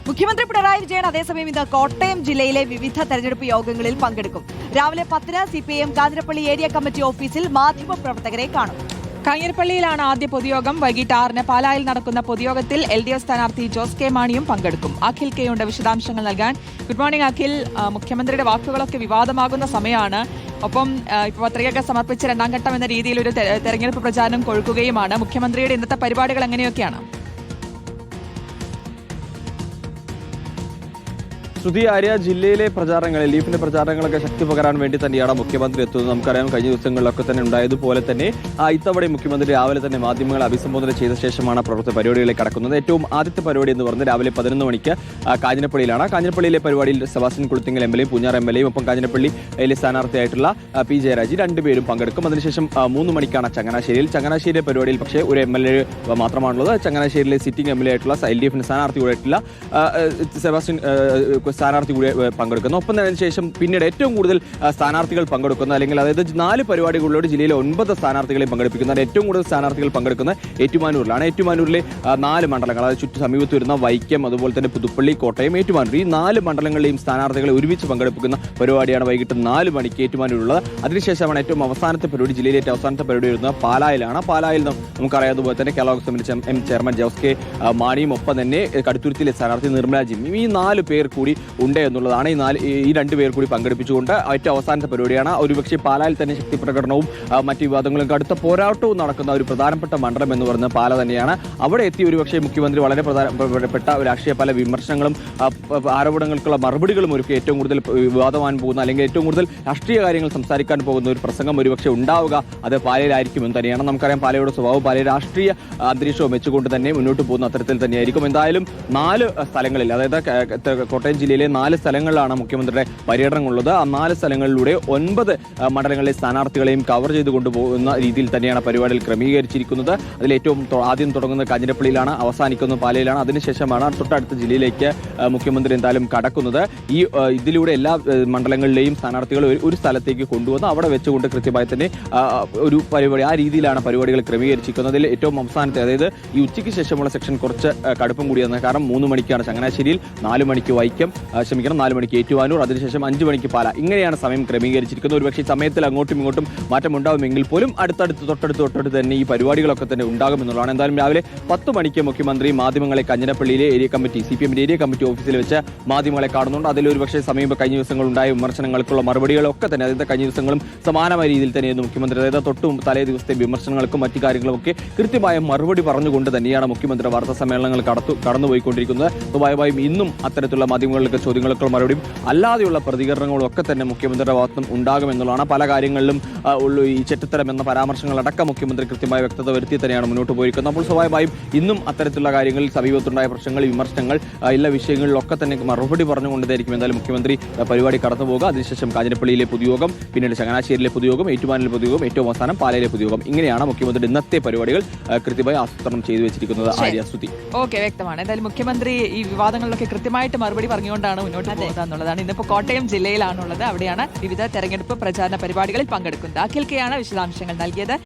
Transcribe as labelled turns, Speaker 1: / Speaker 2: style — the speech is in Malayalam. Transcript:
Speaker 1: മുഖ്യമന്ത്രി പിണറായി വിജയൻ അതേസമയം ഇന്ന് കോട്ടയം ജില്ലയിലെ വിവിധ തെരഞ്ഞെടുപ്പ് യോഗങ്ങളിൽ പങ്കെടുക്കും. രാവിലെ 10-ന് CPIM കാഞ്ഞിരപ്പള്ളി ഏരിയ കമ്മിറ്റി ഓഫീസിൽ മാധ്യമപ്രവർത്തകരെ കാണും.
Speaker 2: കാഞ്ഞിരപ്പള്ളിയിലാണ് ആദ്യ പൊതുയോഗം. വൈകിട്ട് 6-ന് പാലായിൽ നടക്കുന്ന പൊതുയോഗത്തിൽ LDF സ്ഥാനാർത്ഥി ജോസ് കെ മാണിയും പങ്കെടുക്കും. അഖിൽ കെയുണ്ട് വിശദാംശങ്ങൾ നൽകാൻ. Good morning Akhil. മുഖ്യമന്ത്രിയുടെ വാക്കുകളൊക്കെ വിവാദമാകുന്ന സമയമാണ്. ഒപ്പം പത്രികയൊക്കെ സമർപ്പിച്ച് രണ്ടാം ഘട്ടം എന്ന രീതിയിൽ ഒരു തെരഞ്ഞെടുപ്പ് പ്രചാരണം കൊഴുക്കുകയുമാണ്. മുഖ്യമന്ത്രിയുടെ ഇന്നത്തെ പരിപാടികൾ എങ്ങനെയൊക്കെയാണ്?
Speaker 3: ശ്രുതി ആര്യ, ജില്ലയിലെ പ്രചാരണങ്ങളിൽ ലീഫിന്റെ പ്രചാരണങ്ങളൊക്കെ ശക്തി പകരാൻ വേണ്ടി തന്നെയാണ് മുഖ്യമന്ത്രി എത്തുന്നത്. നമുക്കറിയാം, കഴിഞ്ഞ ദിവസങ്ങളിലൊക്കെ തന്നെ ഉണ്ടായതുപോലെ തന്നെ ഇത്തവണ മുഖ്യമന്ത്രി രാവിലെ തന്നെ മാധ്യമങ്ങളെ അഭിസംബോധന ചെയ്ത ശേഷമാണ് പ്രവർത്തന പരിപാടികളിലേക്ക് കടക്കുന്നത്. ഏറ്റവും ആദ്യത്തെ പരിപാടി എന്ന് പറഞ്ഞ് രാവിലെ 11 മണിക്ക് കാഞ്ഞിരപ്പള്ളിയിലാണ്. കാഞ്ഞിരപ്പള്ളിയിലെ പരിപാടിയിൽ Sebastian Kulathingal MLA, Poonjar MLA, ഒപ്പം കാഞ്ഞിരപ്പള്ളിയിലെ സ്ഥാനാർത്ഥിയായിട്ടുള്ള P ജയരാജ് രണ്ടുപേരും പങ്കെടുക്കും. അതിനുശേഷം 3 മണിക്കാണ് ചങ്ങനാശ്ശേരിയിലെ പരിപാടിയിൽ പക്ഷേ ഒരു MLA മാത്രമാണുള്ളത്. ചങ്ങനാശ്ശേരിയിലെ സിറ്റിംഗ് MLA ആയിട്ടുള്ള LDF സ്ഥാനാർത്ഥി കൂടെയായിട്ടുള്ള സെബാസ്റ്റ്യൻ സ്ഥാനാർത്ഥി കൂടി പങ്കെടുക്കുന്നു. ഒപ്പം തന്നെ ശേഷം പിന്നീട് ഏറ്റവും കൂടുതൽ സ്ഥാനാർത്ഥികൾ പങ്കെടുക്കുന്ന, അല്ലെങ്കിൽ അതായത് 4 പരിപാടികളിലൂടെ ജില്ലയിലെ 9 സ്ഥാനാർത്ഥികളെ പങ്കെടുപ്പിക്കുന്ന, ഏറ്റവും കൂടുതൽ സ്ഥാനാർത്ഥികൾ പങ്കെടുക്കുന്ന ഏറ്റുമാനൂരിലാണ്. ഏറ്റുമാനൂരിലെ 4 മണ്ഡലങ്ങൾ, അതായത് സമീപത്ത് വരുന്ന വൈക്കം, അതുപോലെ തന്നെ പുതുപ്പള്ളി, കോട്ടയം, ഏറ്റുമാനൂർ, ഈ 4 മണ്ഡലങ്ങളിലെയും സ്ഥാനാർത്ഥികളെ ഒരുമിച്ച് പങ്കെടുപ്പിക്കുന്ന പരിപാടിയാണ് വൈകിട്ട് 4 മണിക്ക് ഏറ്റുമാനൂരുള്ളത്. അതിനുശേഷമാണ് ഏറ്റവും അവസാനത്തെ പരിപാടി, ജില്ലയിലെ ഏറ്റവും അവസാനത്തെ പരിപാടി വരുന്നത് പാലായിലാണ്. പാലായിൽ നമുക്കറിയാവുന്നതുപോലെ തന്നെ Kerala Congress M chairman Jose K മാണിയും ഒപ്പം തന്നെ കടുത്തുരുത്തിയിലെ സ്ഥാനാർത്ഥി നിർമ്മല ജിയും, ഈ 4 പേർ കൂടി ഉണ്ട് എന്നുള്ളതാണ്. ഈ 2 പേർ കൂടി പങ്കെടുപ്പിച്ചുകൊണ്ട് ഏറ്റവും അവസാനത്തെ പരിപാടിയാണ്. ഒരുപക്ഷെ പാലായിൽ തന്നെ ശക്തി പ്രകടനവും മറ്റ് വിവാദങ്ങളും കടുത്ത പോരാട്ടവും നടക്കുന്ന ഒരു പ്രധാനപ്പെട്ട മണ്ഡലം എന്ന് പറയുന്നത് പാല തന്നെയാണ്. അവിടെ എത്തി ഒരുപക്ഷെ മുഖ്യമന്ത്രി വളരെ പ്രധാനപ്പെട്ട രാഷ്ട്രീയ പല വിമർശനങ്ങളും ആരോപണങ്ങൾക്കുള്ള മറുപടികളും ഒരുക്കി ഏറ്റവും കൂടുതൽ വിവാദമാൻ പോകുന്ന, അല്ലെങ്കിൽ ഏറ്റവും കൂടുതൽ രാഷ്ട്രീയ കാര്യങ്ങൾ സംസാരിക്കാൻ പോകുന്ന ഒരു പ്രസംഗം ഒരുപക്ഷെ ഉണ്ടാവുക അത് പാലയിലായിരിക്കുമെന്ന് തന്നെയാണ്. നമുക്കറിയാം, പാലയുടെ സ്വഭാവം, പാലയുടെ രാഷ്ട്രീയ അന്തരീക്ഷവും വെച്ചുകൊണ്ട് തന്നെ മുന്നോട്ട് പോകുന്ന അത്തരത്തിൽ തന്നെയായിരിക്കും. എന്തായാലും 4 സ്ഥലങ്ങളിൽ, അതായത് കോട്ടയം ജില്ലയിലെ 4 സ്ഥലങ്ങളിലാണ് മുഖ്യമന്ത്രിയുടെ പര്യടനമുള്ളത്. ആ 4 സ്ഥലങ്ങളിലൂടെ 9 മണ്ഡലങ്ങളിലെ സ്ഥാനാർത്ഥികളെയും കവർ ചെയ്ത് കൊണ്ടുപോകുന്ന രീതിയിൽ തന്നെയാണ് പരിപാടിയിൽ ക്രമീകരിച്ചിരിക്കുന്നത്. അതിൽ ഏറ്റവും ആദ്യം തുടങ്ങുന്നത് കാഞ്ഞിരപ്പള്ളിയിലാണ്, അവസാനിക്കുന്നത് പാലയിലാണ്. അതിനുശേഷമാണ് തൊട്ടടുത്ത ജില്ലയിലേക്ക് മുഖ്യമന്ത്രി എന്തായാലും കടക്കുന്നത്. ഇതിലൂടെ എല്ലാ മണ്ഡലങ്ങളിലെയും സ്ഥാനാർത്ഥികൾ ഒരു സ്ഥലത്തേക്ക് കൊണ്ടുവന്ന് അവിടെ വെച്ചുകൊണ്ട് കൃത്യമായി തന്നെ ഒരു പരിപാടി, ആ രീതിയിലാണ് പരിപാടികൾ ക്രമീകരിച്ചിരിക്കുന്നത്. അതിൽ ഏറ്റവും അവസാനത്തെ, അതായത് ഈ ഉച്ചയ്ക്ക് ശേഷമുള്ള സെക്ഷൻ കുറച്ച് കടുപ്പം കൂടിയാണ്. കാരണം 3 മണിക്കാണ് ചങ്ങനാശ്ശേരിയിൽ, 4 മണിക്ക് വൈക്കം, 4 മണിക്ക് ഏറ്റുമാനൂർ, അതിനുശേഷം 5 മണിക്ക് പാല. ഇങ്ങനെയാണ് സമയം ക്രമീകരിച്ചിരിക്കുന്നത്. ഒരുപക്ഷെ സമയത്തിൽ അങ്ങോട്ടും ഇങ്ങോട്ടും മാറ്റം ഉണ്ടാകുമെങ്കിൽ പോലും തൊട്ടടുത്ത് തന്നെ ഈ പരിപാടികളൊക്കെ തന്നെ ഉണ്ടാകുമെന്നുള്ളതാണ്. എന്തായാലും രാവിലെ 10 മണിക്ക് മുഖ്യമന്ത്രി മാധ്യമങ്ങളെ കാഞ്ഞിരപ്പള്ളിയിലെ area committee, CPM area committee ഓഫീസിൽ വെച്ച് മാധ്യമങ്ങളെ കാണുന്നുണ്ട്. അതിലൊരുപക്ഷെ കഴിഞ്ഞ ദിവസങ്ങൾ ഉണ്ടായ വിമർശനങ്ങൾക്കുള്ള മറുപടികളൊക്കെ തന്നെ, അതായത് കഴിഞ്ഞ ദിവസങ്ങളും സമാനമായ രീതിയിൽ തന്നെയായിരുന്നു മുഖ്യമന്ത്രി, അതായത് തലേ ദിവസത്തെ വിമർശനങ്ങൾക്കും മറ്റു കാര്യങ്ങളുമൊക്കെ കൃത്യമായ മറുപടി പറഞ്ഞുകൊണ്ട് തന്നെയാണ് മുഖ്യമന്ത്രി വാർത്താ സമ്മേളനങ്ങൾ കടന്നുപോയിക്കൊണ്ടിരിക്കുന്നത്. സ്വാഭാവികമായും ഇന്നും അത്തരത്തിലുള്ള മാധ്യമങ്ങളിലേക്ക് ചോദ്യങ്ങൾക്കുള്ള മറുപടിയും അല്ലാതെയുള്ള പ്രതികരണങ്ങളും ഒക്കെ തന്നെ മുഖ്യമന്ത്രിയുടെ ഭാഗത്തും ഉണ്ടാകുമെന്നുള്ളതാണ്. പല കാര്യങ്ങളിലും ഈ ചെറ്റത്തരം എന്ന പരാമർശങ്ങളടക്കം മുഖ്യമന്ത്രി കൃത്യമായ വ്യക്തത വരുത്തി തന്നെയാണ് മുന്നോട്ട് പോയിരിക്കുന്നത്. അപ്പോൾ സ്വാഭാവികമായും ഇന്നും അത്തരത്തിലുള്ള കാര്യങ്ങളിൽ സമീപത്തുണ്ടായ പ്രശ്നങ്ങൾ, വിമർശനങ്ങൾ, എല്ലാ വിഷയങ്ങളിലൊക്കെ തന്നെ മറുപടി പറഞ്ഞുകൊണ്ടതായിരിക്കും എന്തായാലും മുഖ്യമന്ത്രി പരിപാടി കടന്നുപോകുക. അതിനുശേഷം കാഞ്ഞിരപ്പള്ളിയിലെ പൊതുയോഗം, പിന്നീട് ചങ്ങനാശ്ശേരിയിലെ പൊതുയോഗം, ഏറ്റുമാനൂരിലെ പൊതുയോഗം, ഏറ്റവും അവസാനം പാലയിലെ പൊതുയോഗം. ഇങ്ങനെയാണ് മുഖ്യമന്ത്രിയുടെ ഇന്നത്തെ പരിപാടികൾ കൃത്യമായി ആസൂത്രണം ചെയ്തു വെച്ചിരിക്കുന്നത്. ആര്യ-ശ്രുതി.
Speaker 2: ഓക്കെ, വ്യക്തമാണ്. എന്തായാലും മുഖ്യമന്ത്രി ഈ വിവാദങ്ങളിലൊക്കെ കൃത്യമായിട്ട് മറുപടി പറഞ്ഞുകൊണ്ടാണ് മുന്നോട്ട് പോകുന്നത് എന്നുള്ളതാണ്. ഇന്നിപ്പോൾ കോട്ടയം ജില്ലയിലാണുള്ളത്. അവിടെയാണ് വിവിധ തെരഞ്ഞെടുപ്പ് പ്രചാരണ പരിപാടികളിൽ പങ്കെടുക്കുന്നത്. അഖിൽ കെയാണ് വിശദാംശങ്ങൾ നൽകിയത്.